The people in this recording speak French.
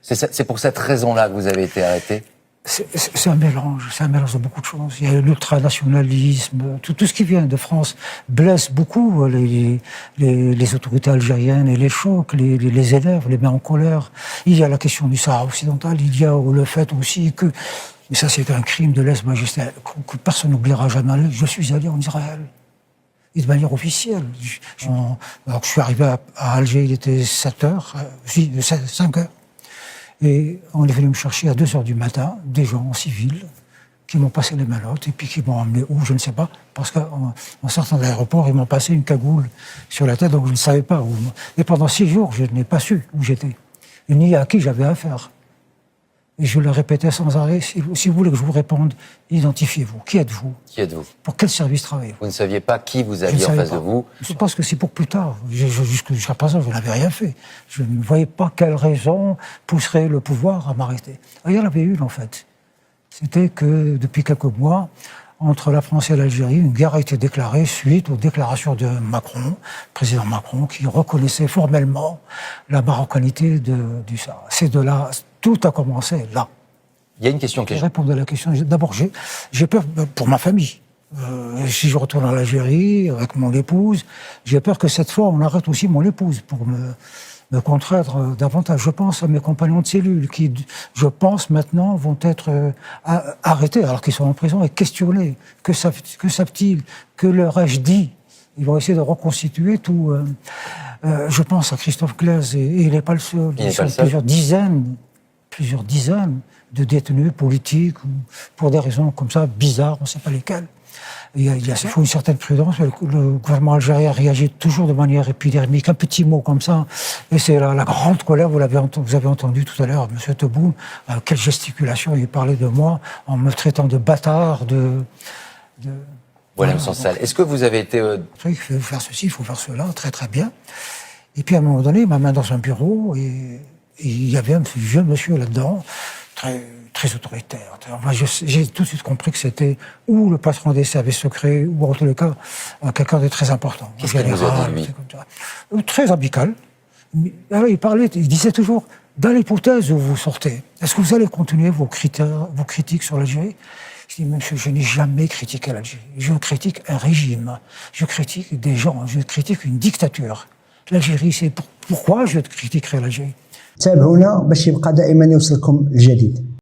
C'est pour cette raison-là que vous avez été arrêté? C'est un mélange de beaucoup de choses. Il y a l'ultranationalisme, tout ce qui vient de France blesse beaucoup les autorités algériennes et les choque, les énerve, les met en colère. Il y a la question du Sahara occidental, il y a le fait aussi que, mais ça c'est un crime de lèse-majesté, que personne n'oubliera jamais, je suis allé en Israël. Et de manière officielle. Alors que je suis arrivé à Alger, il était 5 heures. Et on est venu me chercher à 2 heures du matin, des gens en civil, qui m'ont passé les malottes et puis qui m'ont emmené où, je ne sais pas, parce qu'en sortant de l'aéroport, ils m'ont passé une cagoule sur la tête, donc je ne savais pas où. Et pendant 6 jours, je n'ai pas su où j'étais, ni à qui j'avais affaire. Et je le répétais sans arrêt, si vous voulez que je vous réponde, identifiez-vous. Qui êtes-vous? Qui êtes-vous? Pour quel service travaillez-vous? Vous ne saviez pas qui vous aviez en face de vous? Je pense que c'est pour plus tard. Jusqu'à présent, je n'avais rien fait. Je ne voyais pas quelle raison pousserait le pouvoir à m'arrêter. Il y en avait une, en fait. C'était que, depuis quelques mois, entre la France et l'Algérie, une guerre a été déclarée suite aux déclarations de Macron, président Macron, qui reconnaissait formellement la marocanité du Sahara. C'est de là, tout a commencé là. Il y a une question que je réponds à la question. D'abord, j'ai peur pour ma famille. Si je retourne en Algérie avec mon épouse, j'ai peur que cette fois, on arrête aussi mon épouse pour me contraindre davantage. Je pense à mes compagnons de cellule qui, je pense, maintenant, vont être arrêtés alors qu'ils sont en prison et questionnés. Que savent-ils? Que leur ai-je dit? Ils vont essayer de reconstituer tout. Je pense à Christophe Glaise, et il n'est pas le seul. Il sont plusieurs dizaines de détenus politiques, pour des raisons comme ça, bizarres, on ne sait pas lesquelles. Il faut une certaine prudence. Le gouvernement algérien réagit toujours de manière épidermique, un petit mot comme ça, et c'est la grande colère. Vous avez entendu tout à l'heure, M. Tebboune, quelle gesticulation, il parlait de moi en me traitant de bâtard, Boualem Sansal, est-ce que vous avez été... Il faut faire ceci, il faut faire cela, très très bien. Et puis à un moment donné, il m'a mis dans un bureau, et il y avait un jeune monsieur là-dedans, très autoritaire. J'ai tout de suite compris que c'était ou le patron des services secrets, ou en tous les cas, quelqu'un de très important. Qu'est-ce qu'il vous a dit, lui? Très amical. Alors, il disait toujours, dans l'hypothèse où vous sortez, est-ce que vous allez continuer vos critiques sur l'Algérie? Je dis, monsieur, je n'ai jamais critiqué l'Algérie. Je critique un régime. Je critique des gens. Je critique une dictature. L'Algérie, c'est pourquoi je critiquerai l'Algérie. تابعونا باش يبقى دائما يوصلكم الجديد.